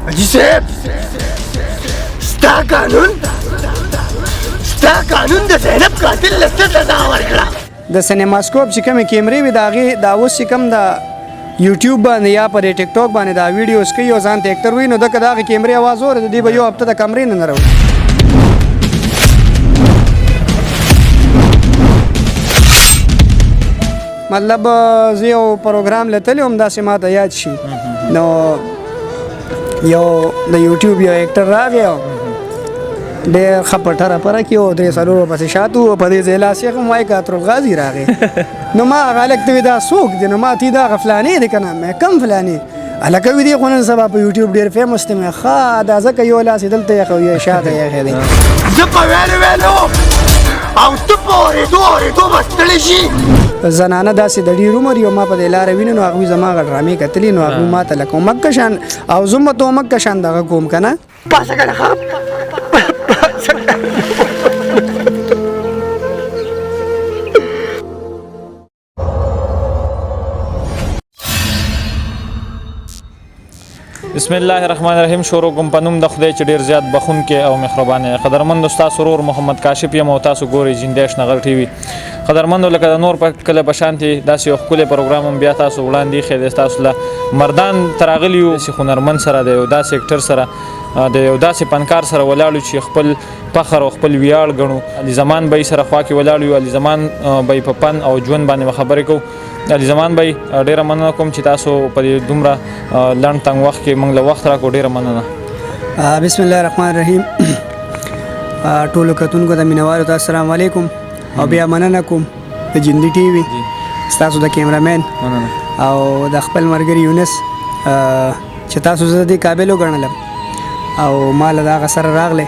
حاجي صاحب ستا قانون د زینب قاتل له څه سزا ورکړه. د سینماسکوپ چې کومې کیمرې وي د هغې دا اوس چې کوم د یوټیوب باندې یا پر ټیک ټاک باندې دا ویډیوز کوي او ځان ته اکټر وي نو دغه د هغې کیمرې اواز اوري د دې به یو هفته د کمرې نه راوړي. مطلب زه یو پروګرام لیدلی وم داسې ما ته یاد شي نو یو د یوټیوب یو اکټر راغی او ډېر ښه پټه راپره کړي او درې څلورو پسې شاته وو په دې ځای لاس یې هم وایي کاترالغازي راغی نو ما هغه هلک ته وې دا څوک دی نو ما ته دا هغه فلانې دی که نه مې کم فلانې هلکه وي دی خو نن سبا په یوټیوب ډېر فیمس دی مې ښه دا ځکه یو لاس یې دلته یخ او یو شاته یخی دی زه په ویلو او ته په اورېدو به ستړی شي. زنانه داسې د ډېر عمر یو ما په دې لاره ویني نو هغوی زما هغه ډرامې کتلي نو هغوی ما ته لکه مکه شان او زه به ته مکه شان دغه کوم که نه پاسه کړه ښه بسم الله الرحمن الرحیم. شروع کوم په نوم د خدای چې ډیر زیات بخونکی او مهربان قدرمند استاد سرور محمد کاشف یم او تاسو ګورئ جندیش نغر ټي وي. قدرمند لکه د نور په کله په شانتي داسې یو ښکلی پروګرام هم بیا تاسو وړاندې ایښی دی تاسو له مردان ته راغلي یو چې هنرمند سره د یو داسې اکټر سره د یو داسې فنکار سره ولاړ چې خپل فخر او خپل ویاړ ګڼو. علي زمان بی سره خوا کې ولاړ یو. علي زمان بی په فن او ژوند باندې خبرې کوو. علي زمان بی ډیره مننه کوم چې تاسو په دې دومره لنډ تنګ وخت کې موږ له وخت راکړو. ډیره مننه. بسم الله الرحمن الرحیم. ټولو کتونکو ته مینوالو ته السلام علیکم او بیا مننه کوم د جندي ټي وي ستاسو د کیمرامین او د خپل ملګري یونس چې تاسو زه د دې قابل وګڼلم او ما له دغه سره راغلی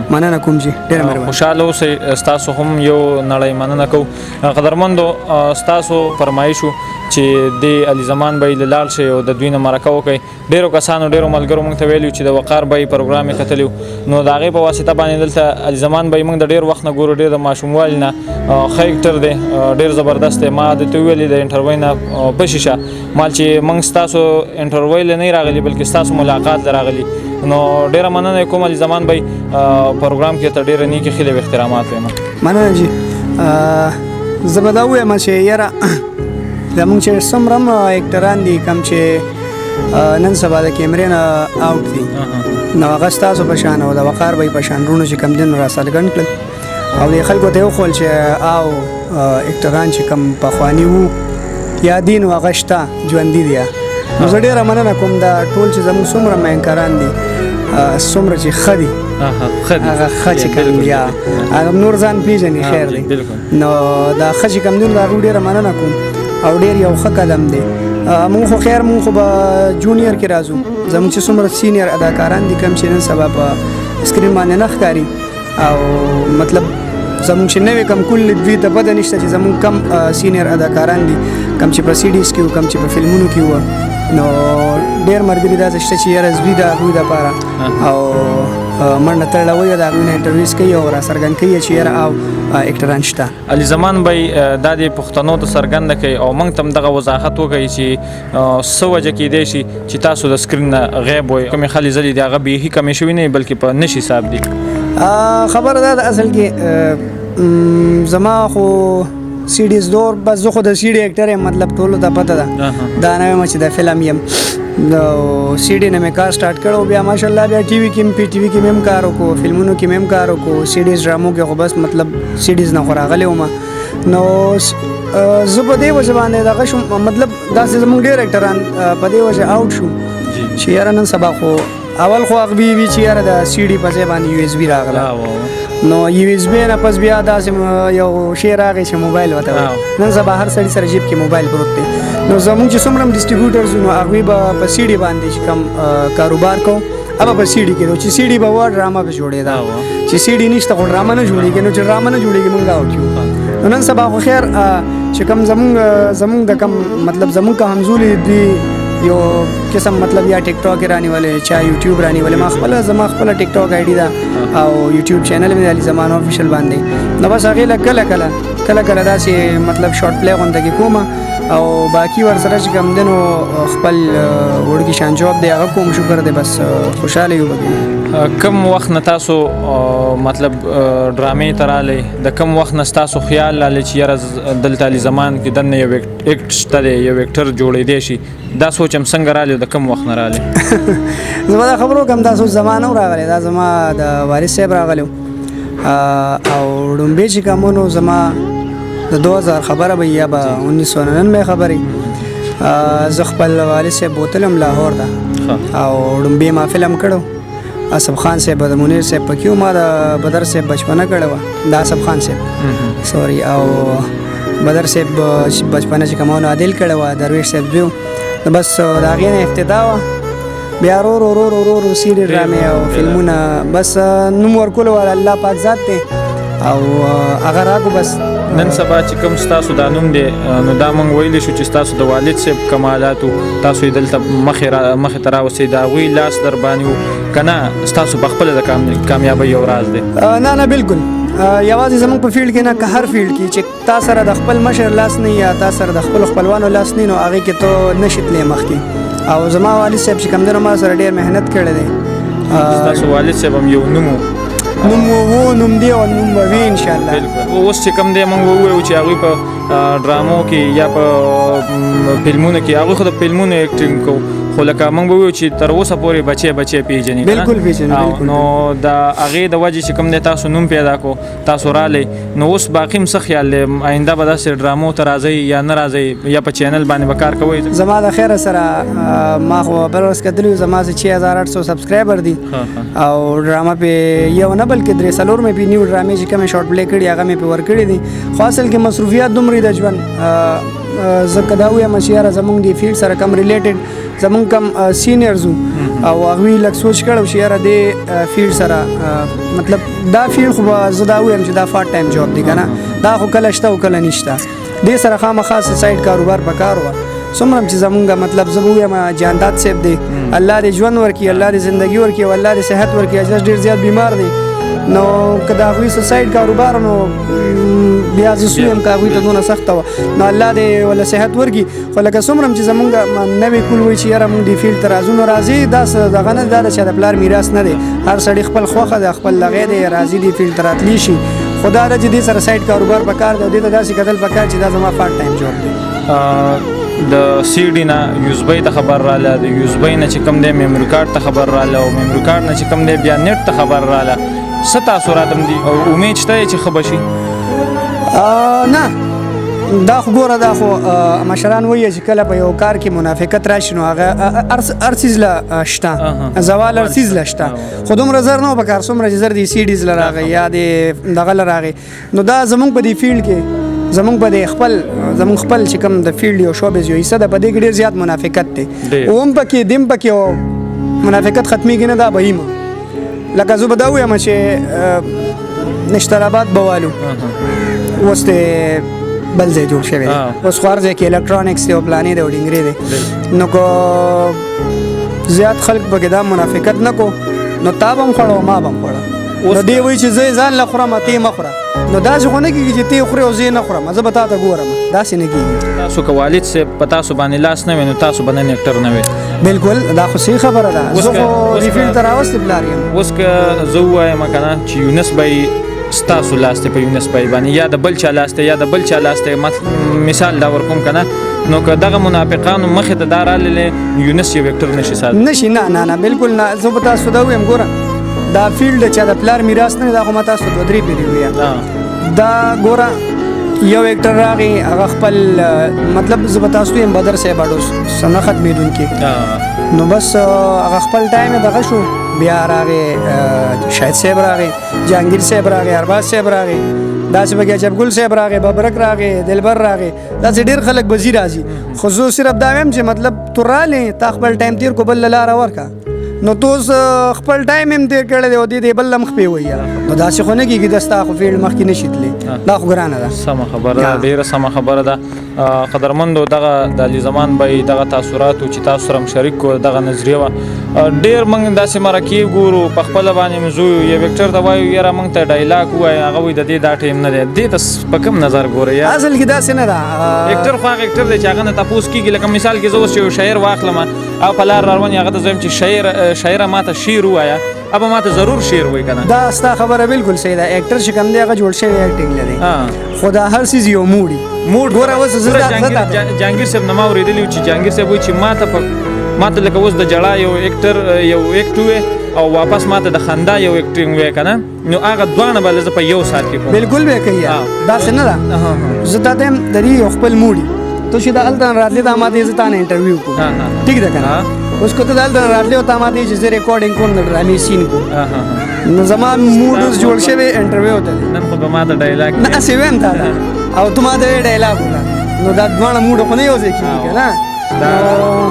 مننه کوم چې ډېره مهرباني. خوشحاله اوسئ. ستاسو هم یو نړۍ مننه کوو. قدرمندو ستاسو فرمایش و چې د علي زمان بی له لاړ شئ او د دوی نه مرکه وکئ. ډېرو کسانو ډېرو ملګرو موږ ته ویلي چې د وقار بی پروګرام یې کتلی و نو د هغې په واسطه باندې دلته علي زمان بی موږ د ډېر وخت نه ګورو. ډېر د ماشوموالي نه ښه اکټر دی ډېر زبردست دی. ما درته وویلې د انټرویو نه پشي شه مال چې موږ ستاسو انټرویو له نه راغلي بلکې ستاسو ملاقات له راغلي نو ډیره مننه کوم علي زمان بی پروګرام کې ته ډیره نیکې خیلې او احترامات وایم. مننه جی. زه به دا ووایم چې یاره زموږ چې څومره هم اکټران دي کوم چې نن سبا د کیمرې نه آوټ دي نو هغه ستاسو په شان او د وقار بی په شان وروڼو چې کوم دي نو راڅرګند کړل او دې خلکو ته یې وښول چې او اکټران چې کوم پخواني وو یا دي نو هغه شته ژوندي دي. نو زه ډېره مننه کوم دا ټول چې زموږ څومره مینکاران دي څومره چې ښه دي هغه ښه چې کوم یا نور ځان پېژني خیر دی نو دا ښه چې کوم دي نو د هغوی ډېره مننه کوم او ډېر یو ښه قدم دی. مونږ خو خیر مونږ خو به جونیئر کې راځو. زموږ چې څومره سینیر اداکاران دي کوم چې نن سبا په سکرین باندې نه ښکاري او مطلب زموږ چې نوې کم کل دوی ته پته نشته چې زموږ کم سینیر اداکاران دي کم چې په سیډیز کې وو کم چې په فلمونو کې وو نو ډېر ملګري داسې شته چې یاره زوی د هغوی دپاره او منډه تړله وایي د هغوی نه انټرویوز کوي او راڅرګند کوي چې یاره او اکټران شته. علي زمان بی دا د پښتنو ته څرګنده کوي او موږ ته هم دغه وضاحت وکړي چې څه وجه کیدی شي چې تاسو د سکرین نه غیب وئ. کومې خلې ځلې دي هغه بیخي کمې شوي نه بلکې په نشي حساب دي. خبره دا د اصل کې زما خو سیډیز دور بس زه خو د سیډي اکټر یم مطلب ټولو ته پته ده دا نه وایم چې د فلم یم د سیډي نه مې کار سټارټ کړی بیا ماشاءالله بیا ټي وي کې پی ټي وي کې مې هم کار وکړو فلمونو کې مې هم کار وکړو سیډیز ډرامو کې خو بس مطلب سیډیز نه خو راغلی وم نو زه په دې وجه باندې دغه شوم مطلب داسې زموږ ډېر اکټران په دې وجه آوټ شو چې یاره نن سبا خو اول خو هغوی وي چې یاره د سیډي په ځای باندې یو ایس بي راغله نو یو ایس بي نه پس بیا داسې یو شی راغی چې موبایل ورته وایي. نن سبا هر سړي سره جیب کې موبایل پروت دی نو زموږ چې څومره هم ډسټریبیوټرز نو هغوی به په سیډي باندې چې کوم کاروبار کوو هغه په سیډي کېدو چې سیډي به وه ډرامه به جوړېده چې سیډي نشته خو ډرامه نه جوړېږي نو چې ډرامه نه جوړېږي موږ آوټ یو. نو نن سبا خو خیر چې کوم زموږ د کوم مطلب زموږ که همزولي دي یو قسم مطلب یا ټیک ټاک رانیولې چا یوټیوب رانیولې زما خپله ټیک ټاک آی ډي ده او یوټیوب چینل مې د علي زمان افیشل باندې نو بس هغې له کله داسې مطلب شارټ پلی غونډه کې کومه او باقي ورسره چې کوم دی نو خپل وړکي شان جواب دی هغه کوم شکر دی بس خوشحاله یو پکې. کم وخت نه تاسو مطلب ډرامې ته رالی د کم وخت نه ستاسو خیال رالی چې یاره دلته علي زمان کې دننه یو اکټ شته دی یو اکټر جوړېدی شي دا سوچ هم څنګه رالی او د کم وخت نه رالی؟ زما دا خبرو کوم دا سوچ زما نه راغلی دا زما د وارث صاحب راغلی او ډومبې چې کوم نو زما د 2000 خبره به یا به 1999 خبرې زه خپل والد صاحب بوتلم لاهور ته او ډومبې ما فلم کړو اسب خان صاحب د منیر صاحب پکې ما د بدر صاحب بچپنه کړې وه د اسب خان صاحب سوري او بدر صاحب بچپنه چې کوم عادل کړې وه درویش صاحب دیو بس د هغې نه ابتدا وه بیا ورو سیډي ډرامې او فلمونه بس نوم ورکولو والا الله پاک ذات دی او هغه راکو بس نن سبا چې کوم ستاسو دا نوم دی نو دا موږ ویلی شو چې ستاسو د والد صاحب کمالاتو تاسو یې دلته مخې ته راوستئ د هغوی لاس در باندې و که نه ستاسو په خپله د کامیابۍ یو راز دی؟ نه بالکل یوازې زموږ په فیلډ کې نه که هر فیلډ کې چې تا سره د خپل مشر لاس نه یا تا سره د خپلو خپلوانو لاس نه نو هغې کې ته نشي تللی مخکې او زما والد صاحب چې کوم دی نو ما سره ډېر محنت کړی دی ستاسو والد صاحب هم یو نوم نوم دی او نوم به وي انشاءالله. اوس چې کوم دی موږ ووایو چې هغوی په ډرامو کې یا په فلمونو کې هغوی خو د فلمونو ایکټینګ کوو خو لکه موږ به ووایو چې تر اوسه پورې بچی پیژني بالکل پیژني نو د هغې د وجې چې کوم دی تاسو نوم پیدا کو تاسو رالی نو اوس باقي هم څه خیال دی آینده به داسې ډرامو ته راځئ یا نه راځئ یا په چینل باندې به کار کوئ؟ زما د خیره سره ما خو بل ورځ کتلی زما 6800 سبسکرایبر دي او ډرامه پې یو نه بلکې 3 4 مې پې نیو ډرامې چې کومې شارټ پلی کړي هغه مې پې ورکړي دي خو اصل کې مصروفیات دومره د ژوند زه که دا ووایم چې یاره زموږ د فیلډ سره کم ریلیټډ زموږ کم سینیرز او هغوی لږ سوچ کړی چې یاره دې فیلډ سره مطلب دا فیلډ خو به زه دا ووایم چې دا پارټ ټایم جاب دی که نه دا خو کله شته او کله نشته دې سره خامخا سایډ کاروبار پکار وه څومره چې زمونږ مطلب زه به ووایم جانداد صاحب دی الله دې ژوند ورکړي الله دې زندګي ورکړي او الله دې صحت ورکړي اجازه ډېر زیات بیمار دی نو که د هغوی څه سایډ کاروبار نو بیا زه سویم که هغوی ته دونه سخته وه نو الله دې وله صحت ورکړي خو لکه څومره چې زمونږ نوی کول وایي چې یاره مونږ دې فیلډ ته راځو نو راځي دا څه دغه نه دا د چا د پلار میراث نه دی هر سړي خپل خوښه ده خپل لغې دی راځي دې فیلډ ته راتلی شي خو دا ده چې دې سره سایډ کاروبار پکار دی او دې ته داسې کتل پکار چې دا زما پارټ ټایم جاب دی. د سی ډي نه یوزبۍ ته خبر راله د یوزبۍ نه چې کوم دی میموري کارډ ته خبر راله او میموري کارډ نه چې کوم دی بیا نیټ ته خبر راله څه تاثرات هم دي او امید شته چې ښه به شي؟ نه دا خو ګوره دا خو مشران وایي چې کله په یو کار کې منافقت راشي نو هغه هر څیز له شته زوال هر څیز له شته خو دومره زر نه پکار څومره چې زر د سی ډیز له راغی یا د دغه له راغی نو دا زموږ په دې فیلډ کې زموږ په خپل چې کوم د فیلډ یو شوبز یو حصه ده په دې کې ډېر زیات منافقت دی او هم پکې دیم پکې او منافقت ختمیږي نه دا بهیمه لکه زه به دا ووایم چې نشتراباد به والو اوس د بل ځای جوړ شوی دی اوس خو هر ځای کې الکترونکس دی او پلانې دی او ډینګرې دی نو که زیات خلک پکې دا منافقت نه کو نو تا به هم خوړه او ما به هم خوړه نو دی وایي چې زه یې ځان له خورم ته یې مه خوره نو داسې خو نه کېږي چې ته یې خورې او زه یې نه خورم زه به تا ته ګورم داسې نه کېږي. تاسو که والد صاحب په تاسو باندې لاس نه وي نو تاسو به نن اکټر نه وي. بالکل دا خو صحیح خبره ده زه خو دې فیلډ ته راوستی پلار یم. اوس که زه ووایم که نه چې یونس به ستاسو لاس دی په یونس بای باندې یا د بل چا لاس دی یا د بل چا لاس دی مثال دا ورکوم که نه نو که دغه منافقانو مخې ته دا رالیلی یونس یو اکټر نشي ساتلی نشي نه بالکل نه زه به تاسو دا ووایم ګوره دا فیلډ چې د پلار میراث نه دا خو ما تاسو 2-3 پیرې وویل دا ګوره یو اکټر راغی هغه خپل مطلب زه به تاسو ویم بدر صاحب اډو سنه ختمېدونکي نو بس هغه خپل ټایم یې دغه شو بیا راغی شاهد صاحب راغی جهانگیر صاحب راغی ارباز صاحب راغی داسې بګیا چپګل صاحب راغی ببرک راغی دلبر راغی داسې ډېر خلک به ځي راځي خو زه صرف دا وایم چې مطلب تو رالې تا خپل ټایم تیر کو بل لاره ورکړه نو توس خپل ټایم هم تیر کړی دی او دې بل مخ په ویا نو داسې خو نه کېږي دستا خو فیلډ مخکې نشي تللی دا خو ګرانه ده سمه خبره ده ډیره سمه خبره ده قدرمندو دغه د علي زمان بای دغه تاثرات چې تاسو سره شریک کو دغه نظریه وا ډیر موږ داسې مرکه ګورو په خپل باندې مزو یو وکټر ته وایو یاره موږ ته ډایلاګ وای هغه وای د دې دا ټیم نه دی دې تاسو په کوم نظر ګورئ یا اصل کې داسې نه ده وکټر خو هغه وکټر دی چې هغه نه تاسو کیږي لکه مثال کې زه یو شاعر واخلم او په لار روان هغه ته زم چې شاعر ماته شعر وایا ابا ماته ضرور شعر وای کنه دا ستا خبره بالکل صحیح ده اکټر چې کوم دی هغه جوړ شوی اکټینګ لري خدا هر سیز یو موډ ګوره اوس زړه جهانگیر صاحب نما اوریدلی چې جهانگیر صاحب وای چې ماته لکه اوس د جړا یو اکټر یو اکټو او واپس ماته د خندا یو اکټینګ وای کنه نو هغه دوانه بل ز په یو سات کې کوم بالکل به کوي دا څنګه ده زه ته دم درې خپل موډي تو شي دا الته راتلې دا ماته زه نه انټرویو کوم ٹھیک ده کنه اوس کو ته دلته راتلې او تا ماته چې ریکارډینګ کوم د ډرامې سین کو نو زما موډ اوس جوړ شوی انټرویو ته نن خو به ماته ډایلاګ نه سی ویم تا او ته ماته ډایلاګ نو دا دوانه موډ خو نه یو ځکه کنه دا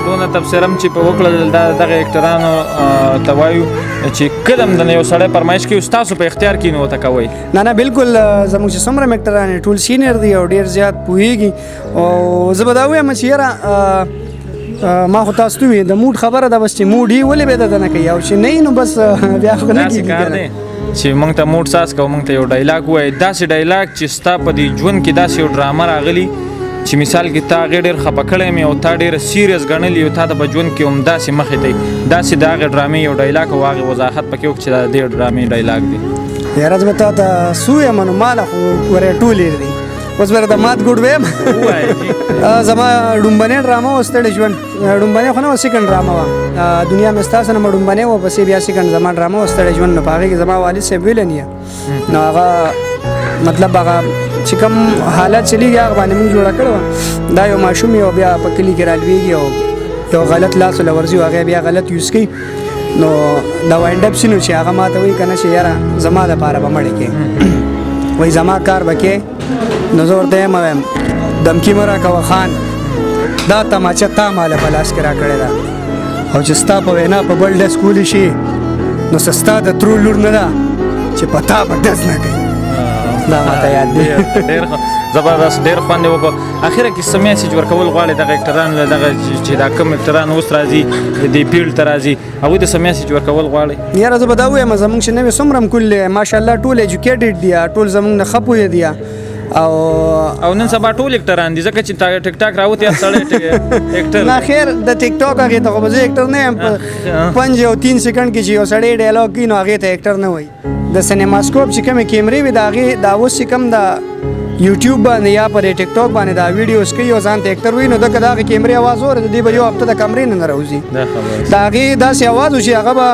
دونه تفسیرم چې په وکړل دغه اکټرانو توایو چې کلم د یو سړی پرمایش کې تاسو په اختیار کې نو تکوي نه بالکل زموږ چې څومره اکټران ټول سینیر دی او ډیر زیات پوهیږي او زه به دا وایم چې یاره ما خو تاسو ته د موډ خبره ده بس چې موډ یې ولې به ده نه کوي او چې نه نو بس بیا خو نه کېږي چې موږ ته موډ ساس کوو موږ ته یو ډایلاګ وایي داسې ډایلاګ چې ستا په دې ژوند کې داسې یو ډرامه راغلي چې مثال کې تا هغې ډېر خفه کړی مې او تا ډېره سیریس ګڼلي او تا ته په ژوند کې هم داسې مخې ته داسې د هغې ډرامې یو ډایلاګ او هغې وضاحت پکې وکړو چې دا د دې ډرامې ډایلاګ دی یاره زه به تا ته څه ویم نو ماله خو ورې ټول یې دی اوس به د مات ګوډ ویم زما ډومبنۍ ډرامه وه ستړی ژوند ډومبنۍ خو نه وه سیکنډ ډرامه وه دنیا مې ستا سره مه ډومبنۍ وه پسې بیا سیکنډ زما ډرامه وه ستړی ژوند نو په هغې کې زما والد صاحب ویلن یې نو هغه مطلب هغه چې کوم حالت چلیږي هغه باندې موږ جوړه کړې وه دا یو ماشوم یو بیا په کلي کې رالویږي او یو غلط لاس له ورځي او هغه بیا غلط یوز کوي نو دا وایند اپ سینو چې هغه ماته وایي که نه چې یاره زما دپاره به مړې کې وایي زما کار به کې نو زه ورته یم وایم دمکي مه راکوه خان دا تماچه تا ماله په لاس کې راکړې ده او چې ستا په وینا په بل ډز کولی شي نو ستا د ترو لور نه ده چې په تا به ډز نه کوي دا ماته یاد دی ډېر زبردست ډېر خوند یې وکړو اخره کې څه میسیج ورکول غواړې دغه اکټرانو له دغه چې دا کوم اکټران اوس راځي دې فیلډ ته راځي هغوی ته څه میسیج ورکول غواړې یاره زه به دا ووایم زموږ چې نوې څومره هم کل ماشاءالله ټول ایجوکیټډ دي ټول زموږ نه ښه پوهې دي او نن سبا ټول اکټران دي ځکه چې ټیک ټاک راوتی سړی اکټر نه خیر د ټیک ټاک هغې ته خو به زه اکټر نه یم په 5 او 3 سیکنډ کې چې یو سړی ډایلاګ کوي نو هغې ته اکټر نه وایي د سینماسکوپ چې کومې کیمرې وي د هغې دا اوس چې کوم د یوټیوب باندې یا پر ټیک ټاک باندې دا ویډیوز کوي او ځان ته اکټر وایي نو دغه د هغې کیمرې اواز اوري د دې به یو هفته د کمرې نه راوځي د هغې داسې اواز و چې هغه به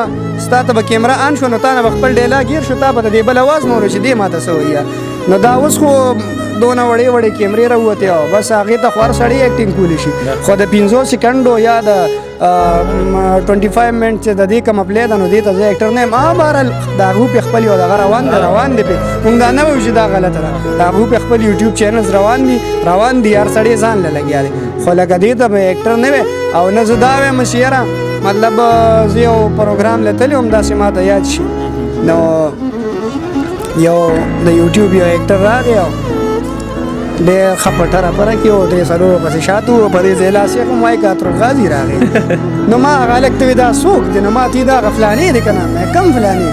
ستا ته به کیمره آن شو نو تا نه به خپل ډایلاګ هېر شو تا به د دې بل اواز نه اورو چې دې ماته څه وایي نو دا اوس خو دونه وړې وړې کیمرې راووتې او بس هغې ته خو هر سړی اکټینګ کولی شي خو د 500 سیکنډو یا د 25 منټ چې د دې کومه پلی ده نو دې ته زه اکټر نه یم بهرحال د هغو پې خپل یو دغه روان دی پې مونږ دا نه وایو چې دا غلطه ده د هغو پې خپل یوټیوب چینلز روان دي هر سړی ځان له لګیا دی خو لکه دې ته به اکټر نه وی او نه زه دا وایم چې یاره مطلب زه یو پروګرام لیدلی وم داسې ماته یاد شي نو یو د یوټیوب یو اکټر راغی او ډېر ښه پټه راپره کې او درې څلورو پسې شاته و په دې ځای لاس یې کوم وایي کاتر غازي راغی نو ما هغه هلک ته وې دا څوک دی نو ما ته دا هغه فلانې دی که نه کم فلانې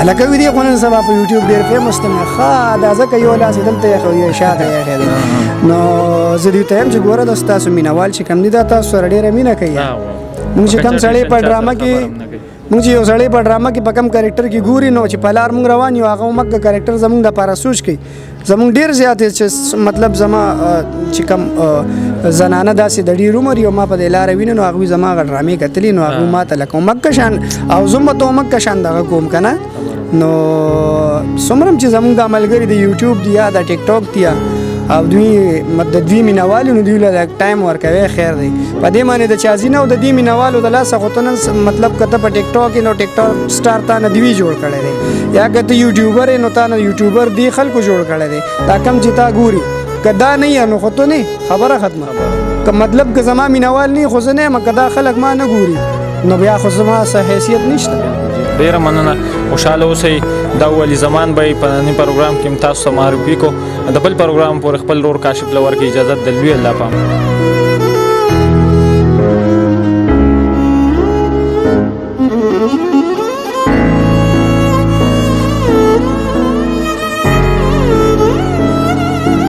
هلکه وي دی خو نن سبا په یوټیوب ډېر فیمس دی ښه دا ځکه یو لاس یې دلته ایښی یو شاته یې ایښی دی نو زه دوی ته یم چې ګوره دا ستاسو مینهوال چې کوم دي دا تاسو سره ډېره مینه کوي مونږ چې کوم سړی په ډرامه کې مونږ چې یو سړی په ډرامه کې په کوم کرکټر کې ګوري نو چې په لار مونږ روان یو هغه مکه کرکټر زمونږ دپاره سوچ کوي زمونږ ډېر زیات چې مطلب زما چې کوم زنانه داسې د ډېر عمر یو ما په دې لاره ویني نو هغوی زما هغه ډرامې کتلي نو هغوی ما ته لکه مکه شان او زه به ته مکه شان دغه کوم که نه نو څومره هم چې زمونږ دا ملګري د یوټیوب دي یا د ټیک ټاک دي او دوی د دوی مینهوال نو دوی له ټایم ورکوي خیر دی په دې باندې د چا ځینه او د دې مینهوالو د لاسه خو ته نن مطلب که ته په ټیک ټاک نو ټیک ټاک سټار تا نه دوی جوړ کړی دی یا که ته یوټیوبر یې نو تا نه یوټیوبر دی خلکو جوړ کړی دی دا کم چې تا ګوري که دا نه یې نو خو ته نه خبره ختمه که مطلب که زما مینهوال نه خو زه نه یم که دا خلک ما نه ګوري نو بیا خو زما څه حیثیت نشته. ډیره مننه، خوشحاله اوسئ. دا ولي زمان به په ننني پروګرام کې تاسو ته معرفي کو. د بل پروګرام پورې خپل رور کاشف له ورکړي اجازه د لوی الله پام.